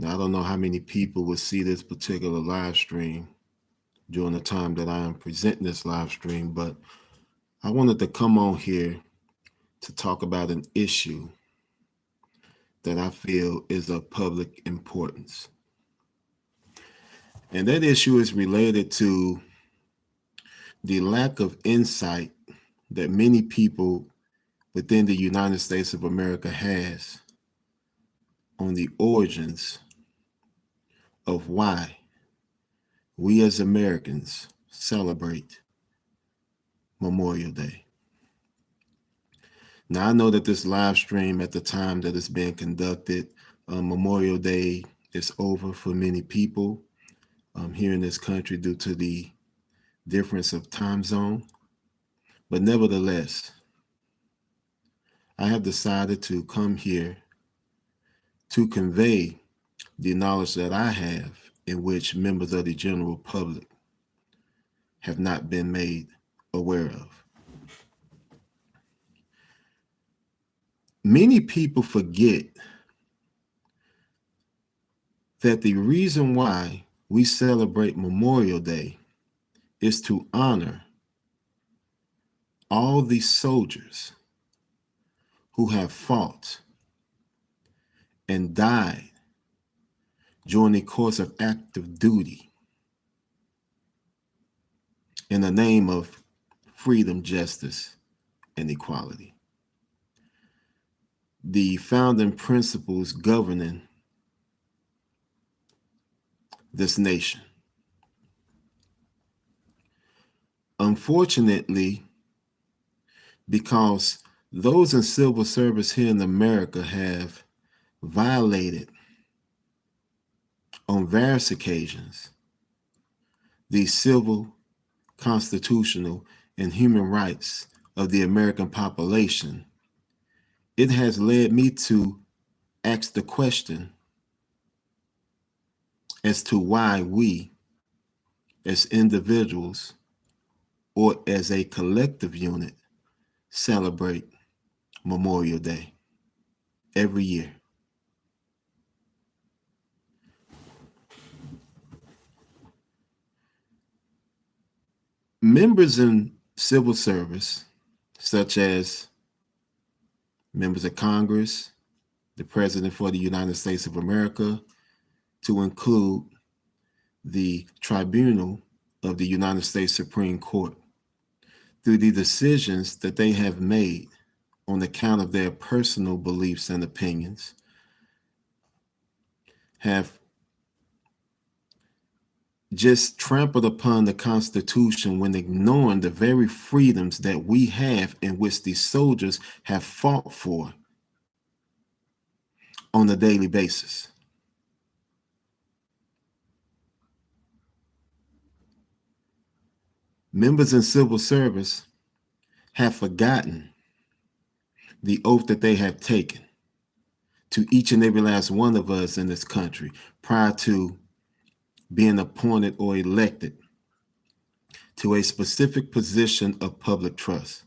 Now, I don't know how many people will see this particular live stream during the time that I am presenting this live stream, but I wanted to come on here to talk about an issue that I feel is of public importance. And that issue is related to the lack of insight that many people within the United States of America has on the origins of why we as Americans celebrate Memorial Day. Now, I know that this live stream at the time that it's being conducted, Memorial Day is over for many people here in this country due to the difference of time zone. But nevertheless, I have decided to come here to convey the knowledge that I have in which members of the general public have not been made aware of. Many people forget that the reason why we celebrate Memorial Day is to honor all the soldiers who have fought and died during the course of active duty in the name of freedom, justice, and equality. The founding principles governing this nation. Unfortunately, because those in civil service here in America have violated on various occasions the civil, constitutional, and human rights of the American population, it has led me to ask the question as to why we, as individuals or as a collective unit, celebrate Memorial Day every year. Members in civil service, such as members of Congress, the President for the United States of America, to include the Tribunal of the United States Supreme Court, through the decisions that they have made on account of their personal beliefs and opinions, have just trampled upon the Constitution when ignoring the very freedoms that we have in which the soldiers have fought for on a daily basis. Members in civil service have forgotten the oath that they have taken to each and every last one of us in this country prior to being appointed or elected to a specific position of public trust.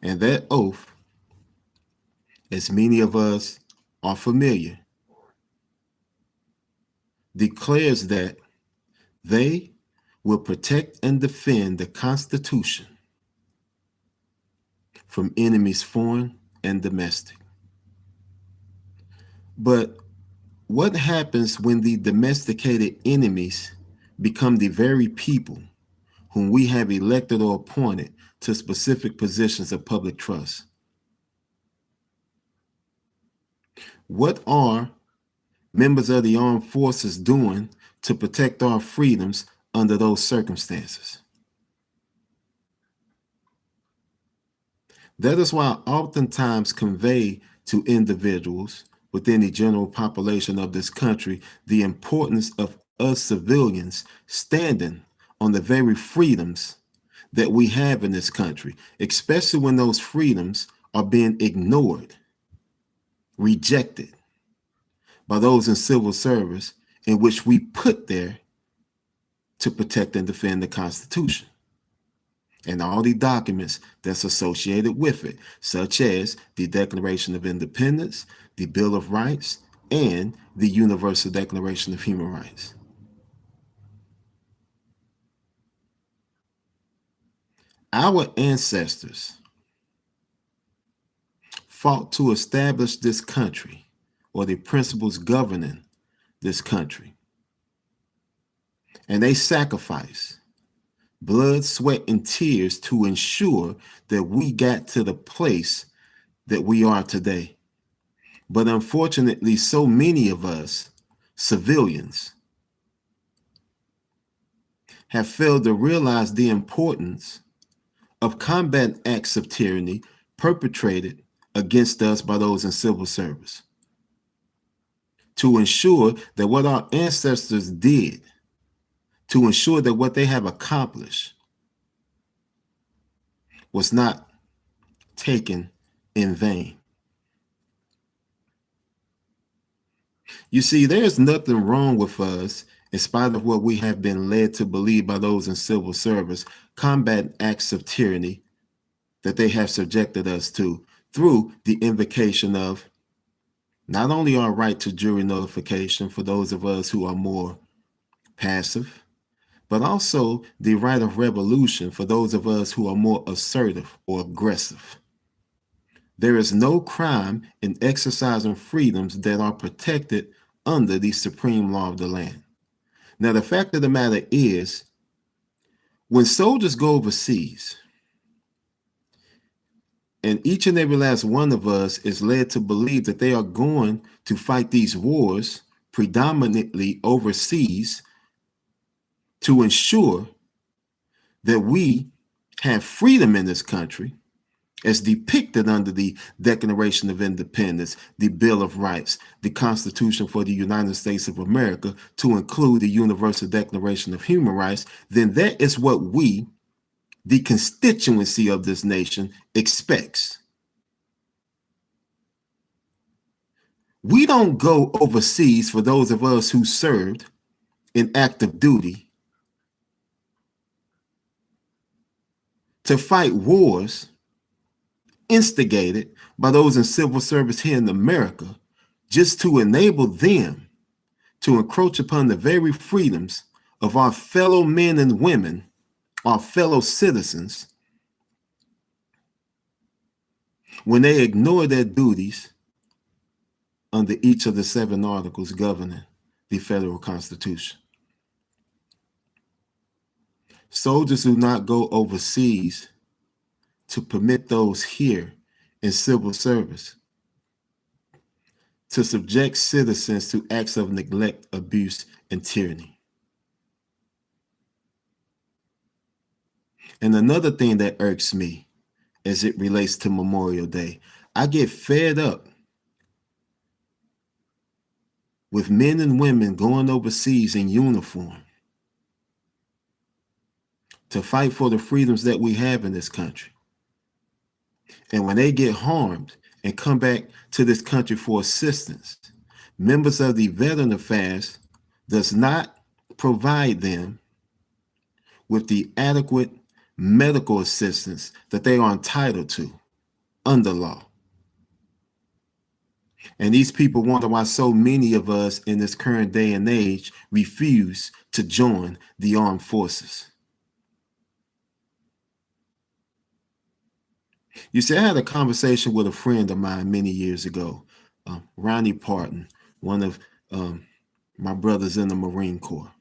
And that oath, as many of us are familiar, declares that they will protect and defend the Constitution from enemies foreign and domestic. But what happens when the domesticated enemies become the very people whom we have elected or appointed to specific positions of public trust? What are members of the armed forces doing to protect our freedoms under those circumstances? That is why I oftentimes convey to individuals within the general population of this country the importance of us civilians standing on the very freedoms that we have in this country, especially when those freedoms are being ignored, rejected by those in civil service in which we put there to protect and defend the Constitution and all the documents that's associated with it, such as the Declaration of Independence, the Bill of Rights, and the Universal Declaration of Human Rights. Our ancestors fought to establish this country or the principles governing this country. And they sacrificed blood, sweat, and tears to ensure that we got to the place that we are today. But unfortunately, so many of us, civilians, have failed to realize the importance of combat acts of tyranny perpetrated against us by those in civil service to ensure that what our ancestors did, to ensure that what they have accomplished was not taken in vain. You see, there's nothing wrong with us, in spite of what we have been led to believe by those in civil service, combat acts of tyranny that they have subjected us to through the invocation of not only our right to jury notification for those of us who are more passive, but also the right of revolution for those of us who are more assertive or aggressive. There is no crime in exercising freedoms that are protected under the supreme law of the land. Now, the fact of the matter is, when soldiers go overseas, and each and every last one of us is led to believe that they are going to fight these wars predominantly overseas to ensure that we have freedom in this country as depicted under the Declaration of Independence, the Bill of Rights, the Constitution for the United States of America, to include the Universal Declaration of Human Rights, then that is what we, the constituency of this nation, expects. We don't go overseas, for those of us who served in active duty, to fight wars instigated by those in civil service here in America, just to enable them to encroach upon the very freedoms of our fellow men and women, our fellow citizens, when they ignore their duties under each of the 7 articles governing the federal Constitution. Soldiers do not go overseas to permit those here in civil service to subject citizens to acts of neglect, abuse, and tyranny. And another thing that irks me as it relates to Memorial Day, I get fed up with men and women going overseas in uniform to fight for the freedoms that we have in this country. And when they get harmed and come back to this country for assistance, members of the Veteran Affairs does not provide them with the adequate medical assistance that they are entitled to under law. And these people wonder why so many of us in this current day and age refuse to join the armed forces. You see, I had a conversation with a friend of mine many years ago, Ronnie Parton, one of my brothers in the Marine Corps.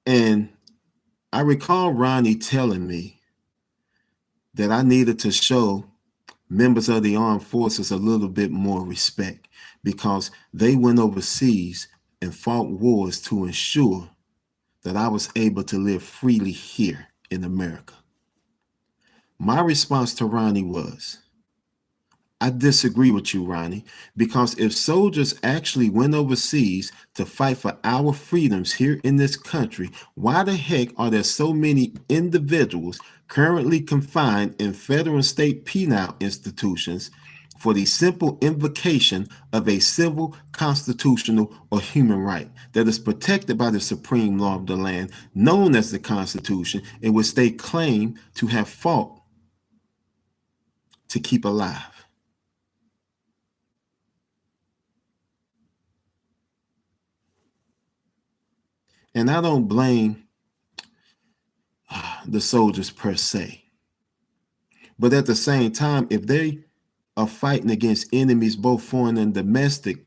And I recall Ronnie telling me that I needed to show members of the armed forces a little bit more respect because they went overseas and fought wars to ensure that I was able to live freely here in America. My response to Ronnie was, I disagree with you, Ronnie, because if soldiers actually went overseas to fight for our freedoms here in this country, why the heck are there so many individuals currently confined in federal and state penal institutions for the simple invocation of a civil, constitutional, or human right that is protected by the supreme law of the land, known as the Constitution, in which they claim to have fought to keep alive? And I don't blame the soldiers per se. But at the same time, if they are fighting against enemies, both foreign and domestic,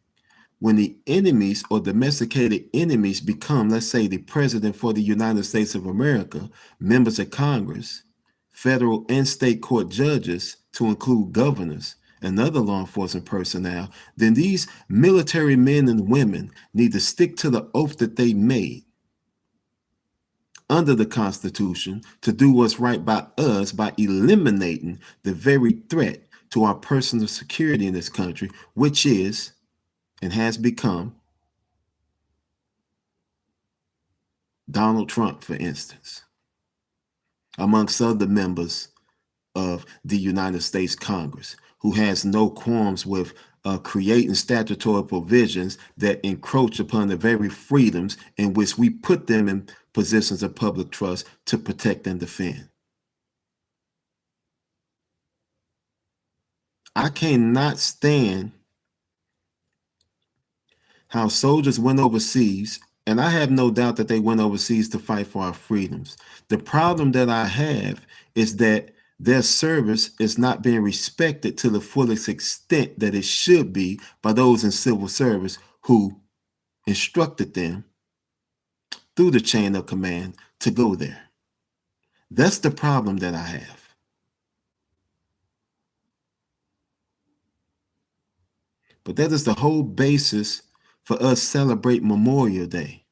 when the enemies or domesticated enemies become, let's say, the president for the United States of America, members of Congress, federal and state court judges, to include governors and other law enforcement personnel, then these military men and women need to stick to the oath that they made under the Constitution to do what's right by us by eliminating the very threat to our personal security in this country, which is and has become Donald Trump, for instance, amongst other members of the United States Congress, who has no qualms with creating statutory provisions that encroach upon the very freedoms in which we put them in positions of public trust to protect and defend. I cannot stand how soldiers went overseas, and I have no doubt that they went overseas to fight for our freedoms. The problem that I have is that their service is not being respected to the fullest extent that it should be by those in civil service who instructed them through the chain of command to go there. That's the problem that I have. But that is the whole basis for us celebrate Memorial Day,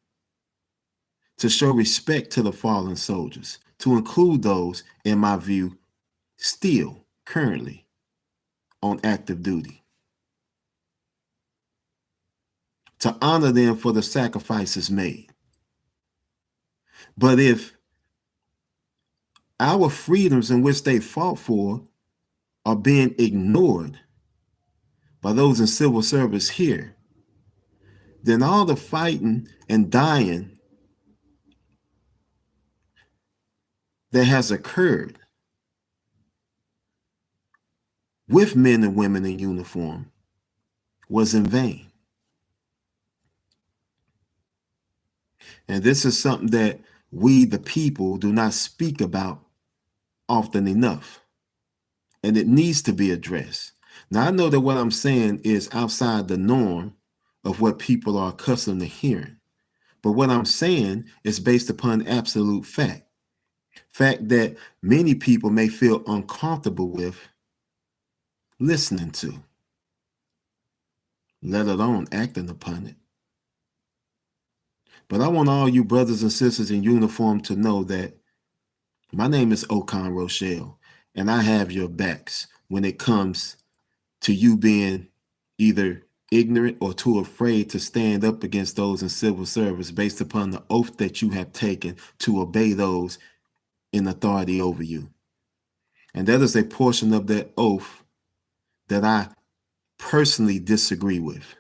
to show respect to the fallen soldiers, to include those, in my view, still currently on active duty, to honor them for the sacrifices made. But if our freedoms in which they fought for are being ignored by those in civil service here, then all the fighting and dying that has occurred with men and women in uniform was in vain. And this is something that we, the people, do not speak about often enough. And it needs to be addressed. Now, I know that what I'm saying is outside the norm of what people are accustomed to hearing. But what I'm saying is based upon absolute fact. Fact that many people may feel uncomfortable with listening to, let alone acting upon it. But I want all you brothers and sisters in uniform to know that my name is Okang Rochelle, and I have your backs when it comes to you being either ignorant or too afraid to stand up against those in civil service based upon the oath that you have taken to obey those in authority over you. And that is a portion of that oath that I personally disagree with.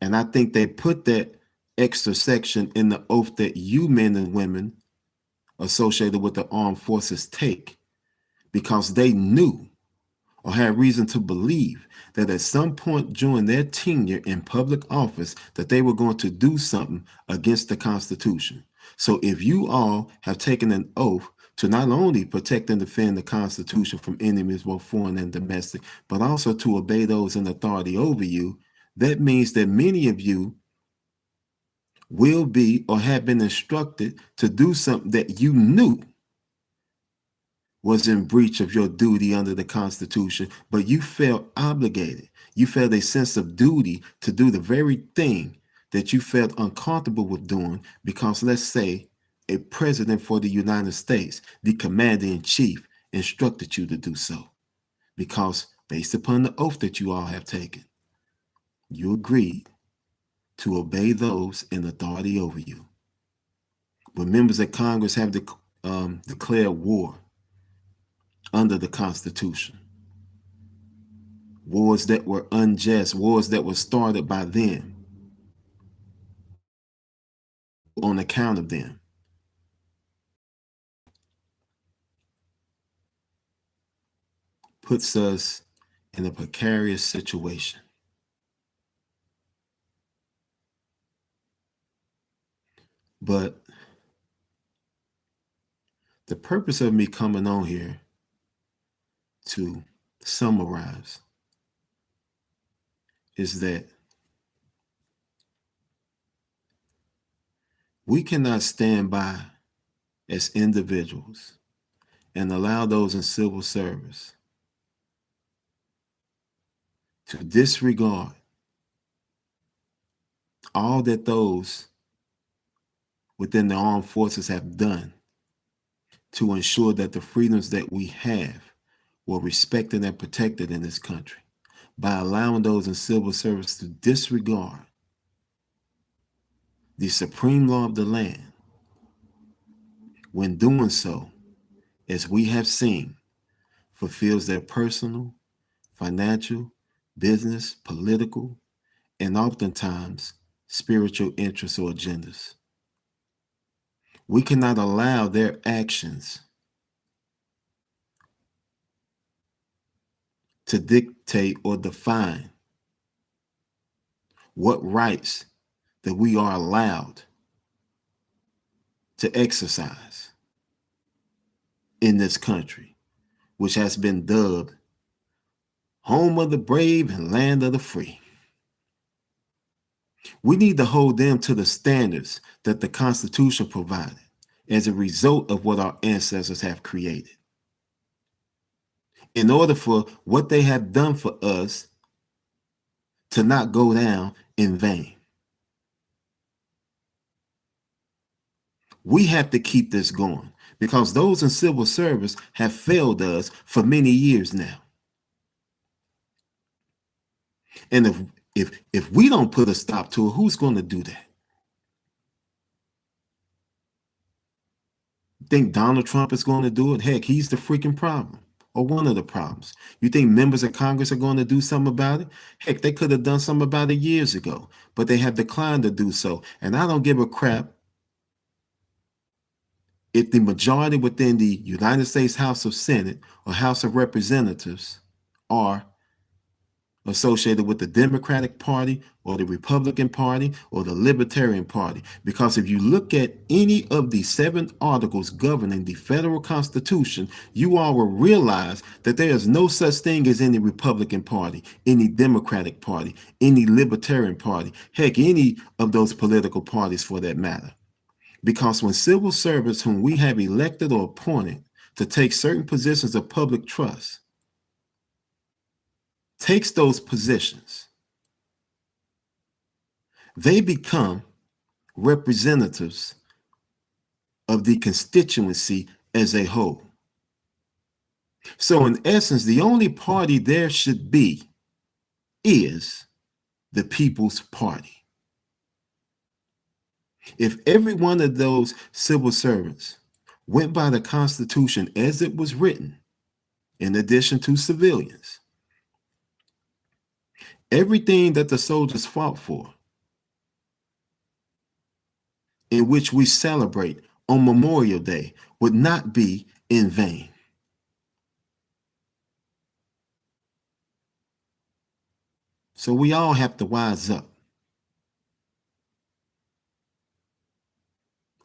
And I think they put that extra section in the oath that you men and women associated with the armed forces take because they knew or had reason to believe that at some point during their tenure in public office that they were going to do something against the Constitution. So if you all have taken an oath to not only protect and defend the Constitution from enemies, both foreign and domestic, but also to obey those in authority over you, that means that many of you will be or have been instructed to do something that you knew was in breach of your duty under the Constitution, but you felt obligated. You felt a sense of duty to do the very thing that you felt uncomfortable with doing because, let's say, a president for the United States, the commander in chief, instructed you to do so. Because based upon the oath that you all have taken, you agreed to obey those in authority over you. When members of Congress have declared war under the Constitution, wars that were unjust, wars that were started by them, on account of them, puts us in a precarious situation. But the purpose of me coming on here to summarize is that we cannot stand by as individuals and allow those in civil service to disregard all that those within the armed forces have done to ensure that the freedoms that we have were respected and protected in this country, by allowing those in civil service to disregard the supreme law of the land. When doing so, as we have seen, fulfills their personal, financial, business, political, and oftentimes spiritual interests or agendas. We cannot allow their actions to dictate or define what rights that we are allowed to exercise in this country, which has been dubbed home of the brave and land of the free. We need to hold them to the standards that the Constitution provided as a result of what our ancestors have created, in order for what they have done for us to not go down in vain. We have to keep this going because those in civil service have failed us for many years now. And if we don't put a stop to it, who's going to do that? Think Donald Trump is going to do it? Heck, he's the freaking problem, or one of the problems. You think members of Congress are going to do something about it? Heck, they could have done something about it years ago, but they have declined to do so. And I don't give a crap if the majority within the United States House of Senate or House of Representatives are associated with the Democratic Party or the Republican Party or the Libertarian Party. Because if you look at any of the 7 articles governing the federal Constitution, you all will realize that there is no such thing as any Republican Party, any Democratic Party, any Libertarian Party, heck, any of those political parties for that matter. Because when civil servants whom we have elected or appointed to take certain positions of public trust takes those positions, they become representatives of the constituency as a whole. So in essence, the only party there should be is the People's Party. If every one of those civil servants went by the Constitution as it was written, in addition to civilians, everything that the soldiers fought for, in which we celebrate on Memorial Day, would not be in vain. So we all have to wise up.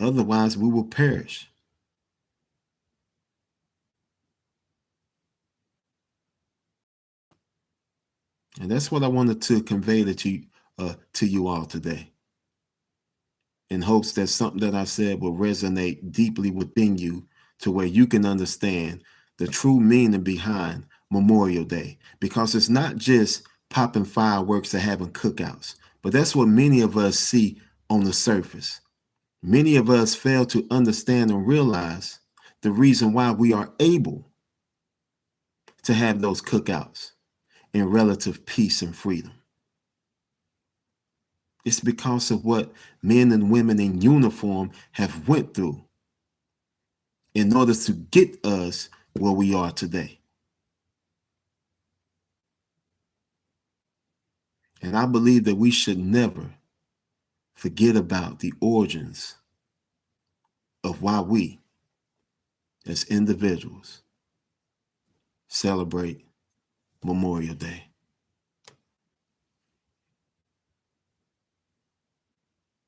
Otherwise, we will perish. And that's what I wanted to convey to you all today, in hopes that something that I said will resonate deeply within you to where you can understand the true meaning behind Memorial Day. Because it's not just popping fireworks or having cookouts, but that's what many of us see on the surface. Many of us fail to understand and realize the reason why we are able to have those cookouts in relative peace and freedom. It's because of what men and women in uniform have went through in order to get us where we are today. And I believe that we should never forget about the origins of why we, as individuals, celebrate Memorial Day.